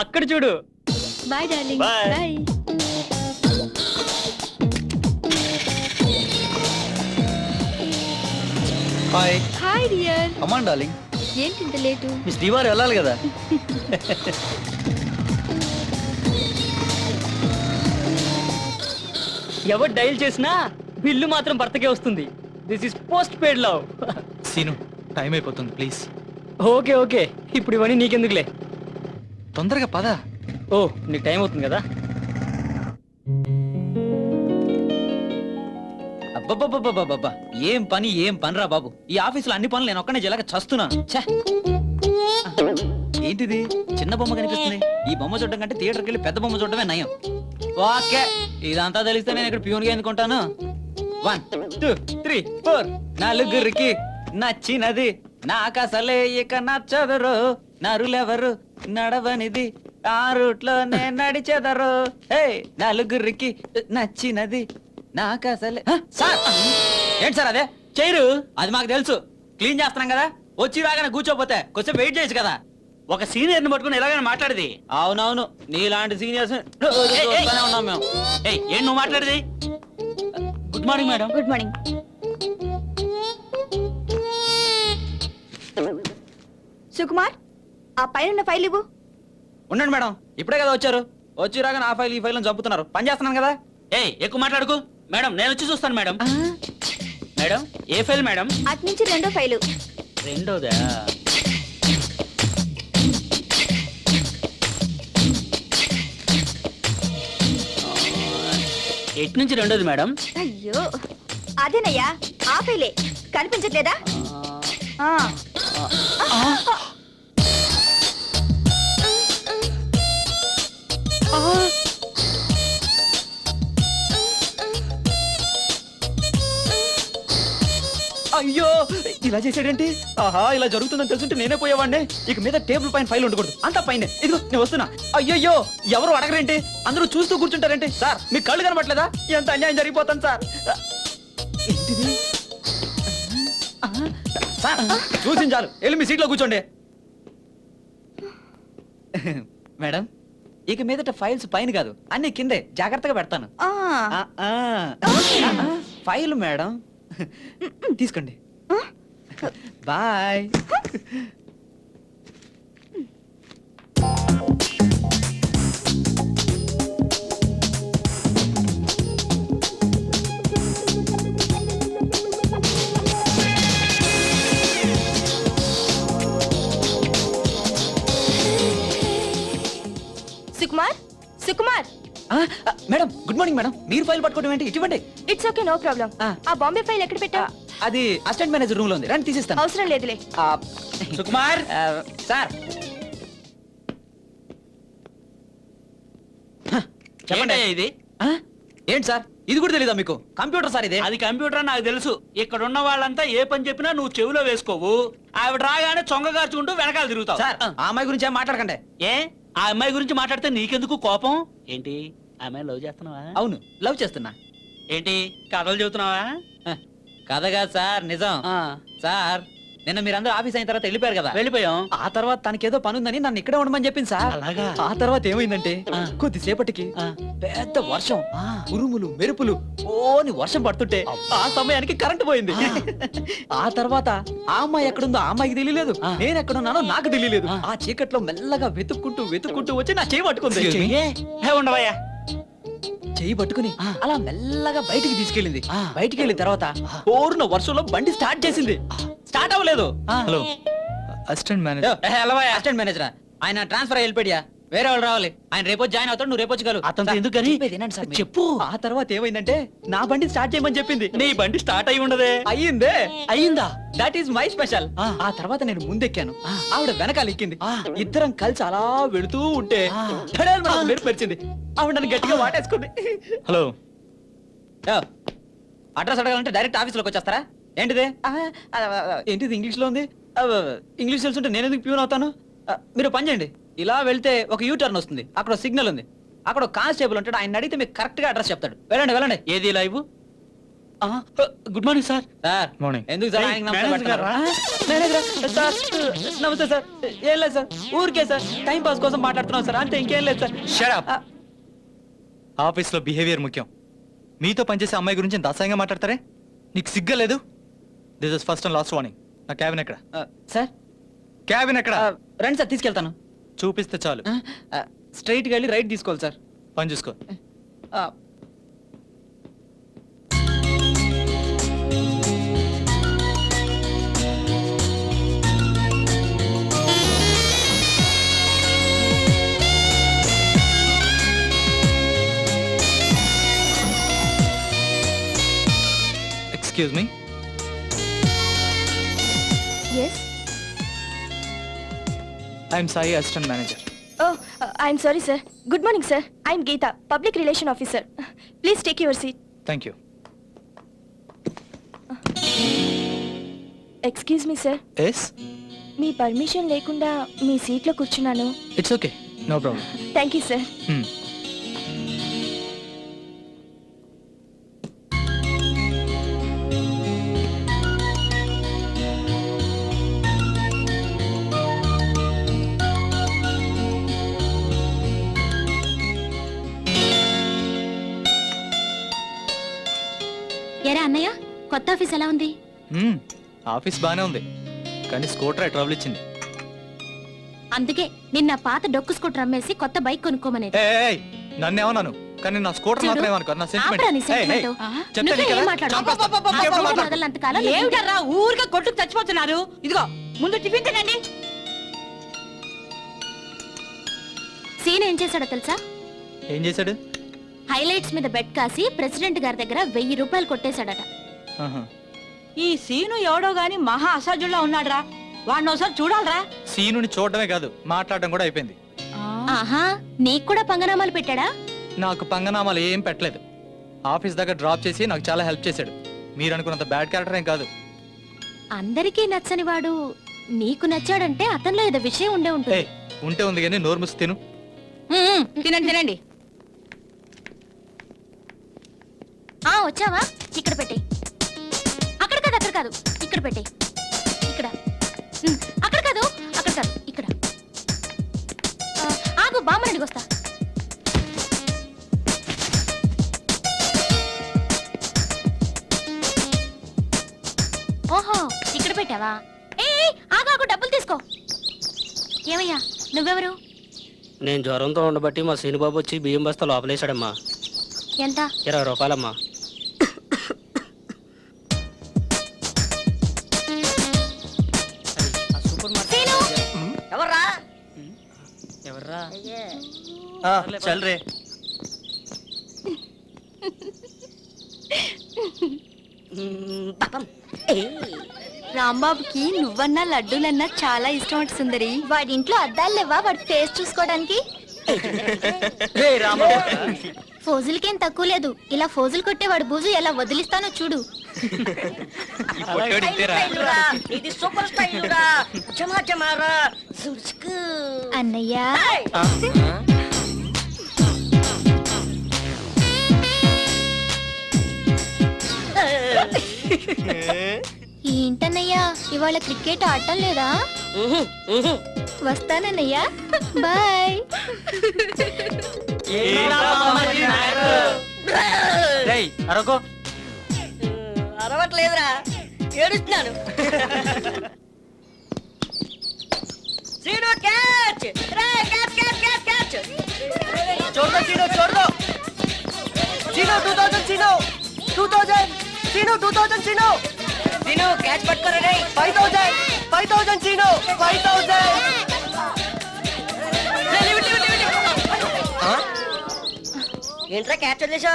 అక్కడ చూడు. Bye darling. Bye. Bye. Hi hi dear. Come on darling. ఏంటి ఇంత లేటు? మీ శ్రీవారు వెళ్ళాలి కదా. ఎవరు డైల్ చేసినా బిల్లు మాత్రం భర్తకే వస్తుంది. This is postpaid love. Seenu time అయిపోతుంది ప్లీజ్. ఓకే ఓకే, ఇప్పుడు ఇవన్నీ నీకెందుకులే. తొందరగా పద. ఓ నీకు టైం అవుతుంది కదా. అబ్బబ్బబ్బబ్బబ్బబ్బా, ఏం పనిరా బాబు. ఈ ఆఫీసులో అన్ని పనులు నేను ఒక్కనే జలక చస్తున్నాను. ఛే! ఏంటిది చిన్న బొమ్మ కనిపిస్తుంది? ఈ బొమ్మ చూడడం కంటే థియేటర్కి వెళ్ళి పెద్ద బొమ్మ చూడడమే నయం. ఓకే, ఇదంతా తెలిస్తే నేను ఇక్కడ ప్యూన్గా ఎందుకుంటాను. 1 2 3 4 నలుగురికి నచ్చినది నాకసలే ఇక నచ్చదురు. నరులెవరు నడవనిది ఆ రూట్లో నేను నడిచెదరు. హే నలుగురికి నచ్చినది నాకసలే. సార్ ఏంటి సార్ అదే చేయరు? అది మాకు తెలుసు, క్లీన్ చేస్తున్నాం కదా. వచ్చి రాగానే కూర్చోపోతే కొంచెం వెయిట్ చేయొచ్చు కదా. ఒక సీనియర్ ని పట్టుకుని ఎలాగైనా మాట్లాడేది. అవునవును, నీలాంటి సీనియర్స్ ఉన్నాం మేము. ఏం నువ్వు మాట్లాడేది? Good morning madam. Good morning. Sukumar, ఆ పైన ఫైల్ ఇవ్వు. ఉండండి మేడం, ఇప్పుడే కదా వచ్చారు. వచ్చి రాగానే ఆ ఫైల్ ఈ ఫైల్ అని చంపుతున్నారు. పని చేస్తున్నాను కదా. ఎక్కువ మాట్లాడుకు మేడం, నేను వచ్చి చూస్తాను మేడం. మేడం ఏ ఫైల్ మేడం? అటు నుంచి రెండో ఫైలు. రెండోదా? ఎటు నుంచి రెండోది మేడం? అయ్యో అదేనయ్యా, ఆ ఫైలే కనిపించట్లేదా? ఆ. అయ్యో ఇలా చేసాడేంటి? ఆహా, ఇలా జరుగుతుందని తెలుసుంటే నేనే పోయేవాడిని. ఇక మీద టేబుల్ పైన ఫైల్ ఉండకూడదు, అంతా పైన. ఇదిగో నేను వస్తున్నా. అయ్యయ్యో, ఎవరు అడగరేంటి? అందరూ చూస్తూ కూర్చుంటారేంటి? సార్ మీ కళ్ళు కనబట్లేదా? ఎంత అన్యాయం జరిగిపోతాను సార్. ఏంటిది? సార్ చూసింది చాలు, వెళ్ళి మీ సీట్లో కూర్చోండి. మేడం, ఇక మీదట ఫైల్స్ పైన కాదు, అన్ని కిందే జాగ్రత్తగా పెడతాను. ఫైల్ మేడం, తీసుకోండి. Bye. Sukumar, Sukumar. Madam good morning madam. మీరు ఫైల్ పట్టుకోవడం ఏంటి? ఇటువంటి ఇట్స్ ఓకే, నో ప్రాబ్లం. ఆ బాంబే ఫైల్ ఎక్కడ పెట్టా? అది అసిస్టెంట్ మేనేజర్ రూమ్ లో ఉంది, రండి తీసిస్తాను. అవసరం లేదులే. సుకుమార్ సార్ చెప్పండి. ఇది ఏంటి సార్, ఇది కూడా తెలీదా మీకు? కంప్యూటర్ సార్ ఇది. అది కంప్యూటర్ నాకు తెలుసు. ఇక్కడ ఉన్న వాళ్ళంతా ఏ పని చెప్పినా నువ్వు చెవిలో వేసుకోవు. ఆవిడ రాగానే చొంగగార్చుకుంటూ వెనకాల తిరుగుతావు. సార్ ఆ అమ్మాయి గురించి ఏం మాట్లాడకండి. ఏ ఆ అమ్మాయి గురించి మాట్లాడితే నీకెందుకు కోపం? ఏంటి ఆ అమ్మాయి లవ్ చేస్తున్నావా? అవును, లవ్ చేస్తున్నా. ఏంటి కథలు చెబుతున్నావా? కథగా సార్, నిజం. సార్ నిన్న మీరందరూ ఆఫీస్ అయిన తర్వాత వెళ్ళిపోయారు కదా. వెళ్ళిపోయాం. ఆ తర్వాత తనకేదో పని ఉందని నన్ను ఇక్కడే ఉండమని చెప్పింది సార్. అలాగా? ఆ తర్వాత ఏమైందంటే కొద్దిసేపటికి పెద్ద వర్షం, ఉరుములు మెరుపులు ఓని వర్షం పడుతుంటే ఆ సమయానికి కరెంట్ పోయింది. ఆ తర్వాత ఆ అమ్మాయి ఎక్కడుందో ఆ అమ్మాయికి తెలియలేదు, నేను ఎక్కడున్నానో నాకు తెలియలేదు. ఆ చీకట్లో మెల్లగా వెతుక్కుంటూ వచ్చి నా చేయి పట్టుకుంది. ఉండవయ్యా. చెయ్యి పట్టుకుని అలా మెల్లగా బయటికి తీసుకెళ్ళింది. బయటికి వెళ్ళిన తర్వాత ఓరున వర్షంలో బండి స్టార్ట్ చేసింది. స్టార్ట్ అవ్వలేదు. Hello, assistant manager. Assistant manager ఆయన ట్రాన్స్ఫర్ వెళ్ళిపోయా, వేరే వాళ్ళు రావాలి. ఆయన రేపు జాయిన్ అవుతాడు, నువ్వు రేపు వచ్చి అతను ఎందుకు కానీ చెప్పు. ఆ తర్వాత ఏమైందంటే నా బండి స్టార్ట్ చేయమని చెప్పింది. నీ బండి స్టార్ట్ అయి ఉండదే. అయ్యిందే. అయ్యిందా? That is my special. ఆ తర్వాత నేను ముందెక్కాను, ఆవిడ వెనకాల ఎక్కింది. ఇద్దరం కలిసి అలా వెళుతూ ఉంటే మెరుపు మెరిచింది. ఆవిడ నన్ను గట్టిగా వాటేసుకుంది. హలో, అడ్రస్ అడగాలంటే డైరెక్ట్ ఆఫీస్లోకి వచ్చేస్తారా ఏంటిది? ఏంటిది ఇంగ్లీష్ లో ఉంది? ఇంగ్లీష్ తెలుసుంటే నేను ఎందుకు ప్యూన్ అవుతాను? మీరు పని చేయండి, ఇలా వెళ్తే ఒక యూ టర్న్ వస్తుంది, అక్కడ సిగ్నల్ ఉంది, అక్కడ కానిస్టేబుల్ ఉంటాడు, ఆయన అడిగితే మీకు కరెక్ట్ గా అడ్రస్ చెప్తాడు. వెళ్ళండి వెళ్ళండి. ఏది live? Good morning sir. Sir morning. ఎందుకు సార్ ఏయ్, ఆయనకి నమస్తే మేనేజర్ పెడతారు? గారా? మేనేజర్ సార్ నమస్తే సార్. ఏం లేదు సార్, ఊరికే సార్ టైం పాస్ కోసం మాట్లాడుతున్నాం సార్, అంతే ఇంకేం లేదు సార్. Shut up. ఆఫీస్ లో బిహేవియర్ ముఖ్యం. మీతో పనిచేసే అమ్మాయి గురించి ఇంత అసహ్యంగా మాట్లాడతారే? నీకు సిగ్గలేదు? This is first and last warning. నా క్యాబిన్ ఎక్కడ? సార్ క్యాబిన్ ఎక్కడ? రండి సార్ తీసుకెళ్తాను. చూపిస్తే చాలు. స్ట్రైట్కి వెళ్ళి రైట్ తీసుకోవాలి సార్. పని చూసుకో. Excuse me. Yes. I'm Sai, assistant manager. Oh I'm sorry sir. Good morning sir. I'm Geeta, public relation officer. Please take your seat. Thank you. Excuse me sir. Yes, మీ పర్మిషన్ లేకుండా మీ సీట్లో కూర్చున్నాను. It's okay, no problem. Thank you sir. ఎరా అన్నయ్య, కొత్త office ఎలా ఉంది? ఆఫీస్ బానే ఉంది, కానీ స్కూటర్ ట్రబుల్ ఇచ్చింది. అందుకే నిన్న పాత డొక్కు స్కూటర్ అమ్మేసి కొత్త బైక్ కొనుక్కోమనేది. నన్నేమన్నాను, కానీ నా స్కూటర్ మాత్రం ఏమనుకో. నా ఆపరా నీ sentiment. నువ్వే ఏం మాట్లాడు. సెంటిమెంట్. వదలనంతకాలం నువ్వు- ఏమిటర్రా ఊరిగా కొట్టుకు చచ్చిపోతున్నారు? ఇదిగో ముందు టిఫిన్ తినండి. సీన్ ఏం చేశాడో తెలుసా? ఏం చేశాడు? హైలైట్స్ మీద బెట్ కాసి ప్రెసిడెంట్ గారి దగ్గర 1000 రూపాయలు కొట్టేశాడట. ఆహా. ఈ సీను ఎవడో గాని మహా అసాధ్యుల్లా ఉన్నాడ్రా. వాడిని ఒకసారి చూడాలరా. సీనుని చూడడమే కాదు, మాట్లాడడం కూడా అయిపోయింది. ఆహా, నీకు కూడా పంగనామాలు పెట్టాడా? నాకు పంగనామాలు ఏం పెట్టలేదు. ఆఫీస్ దగ్గర డ్రాప్ చేసి నాకు చాలా హెల్ప్ చేశాడు. మీరు అనుకున్నంత బ్యాడ్ క్యారెక్టర్ ఏం కాదు. అందరికీ నచ్చని వాడు నీకు నచ్చాడంటే అతనిలో ఏదో విషయం ఉండే ఏ ఉంటుంది. ఉంటే ఉంది కానీ నోరు మూసి తిను. తినండి తినండి. వచ్చావా? ఇక్కడ పెట్టే. అక్కడ కాదు, అక్కడ కాదు, ఇక్కడ పెట్టే. ఇక్కడ. అక్కడ కాదు, అక్కడ కాదు, ఇక్కడ. ఆగు, బామ్మని వస్తా. ఓహో, ఇక్కడ పెట్టావా? ఏ ఆగు, డబ్బులు తీసుకో. ఏమయ్యా, నువ్వెవరు? నేను జ్వరంతో ఉండబట్టి మా శ్రీనుబాబు వచ్చి బియ్యం బస్తా లోపలేశాడమ్మా. ఎంత? 20 రూపాయలమ్మా. సీను! ఎవర్రా? ఎవర్రా? చల్ రే. రాంబాబుకి నువ్వన్నా లడ్డూలన్నా చాలా ఇష్టం అంట సుందరి. వాడి ఇంట్లో అద్దాలు లేవా వాడి ఫేస్ చూసుకోవడానికి? ఫోజులకేం తక్కువ లేదు. ఇలా ఫోజులు కొట్టే వాడు బూజు ఎలా వదిలిస్తానో చూడు. ఇది సూపర్ స్టైల్ రా. జమా జమారా. అన్నయ్య, ఏంటన్నయ్యా ఇవాళ క్రికెట్ ఆడటం లేదా? వస్తానన్నయ్యా, బాయ్. అరకో. అరవట్లేదురా, ఏడుస్తున్నాను. Seenu catch. Catch catch catch catch. చూడదు సీను, చూడదు సీను. 2000 సీను, 2000 సీను, 2000 సీను. సీను క్యాచ్ పట్టుకోరా రే. 5000 సీను, 5000. ఏంట్రా క్యాచ్ వదిలేసా?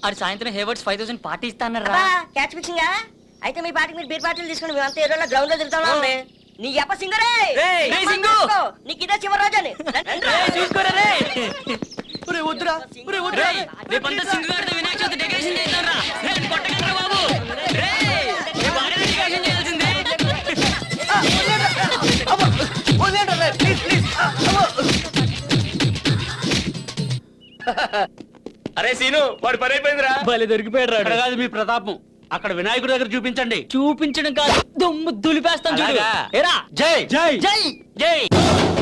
అది సాయంత్రం హేవర్డ్స్ 5000 పార్టీ ఇస్తానరా. క్యాచ్ ఫిక్సింగా? అయితే మీ పార్టీకి మీరు బీర్ పార్టీలు తీసుకుని మేమంతా ఏరోలా గ్రౌండ్ లో తిరుగుతా ఉన్నాం. నీ అప్ప సింగరే. రేయ్, రేయ్ సింగు. నీకు ఇదే శివరాజని. చూసుకోరా రే. వద్దురా. రేపంతా సింగు గారితో వినాయక చవితి డెకరేషన్ చేద్దాంరా. కొట్టగలరా బాబు? డెకరేషన్ చేయాల్సిందే. అరే సీను, వాడు పని అయిపోయిందిరా. భలే దొరికిపోయాడు. కాదు మీ ప్రతాపం. అక్కడ వినాయకుడి దగ్గర చూపించండి. చూపించడం కాదు దుమ్ము దులిపేస్తాను చూడు అలాగా? ఏరా జై జై జై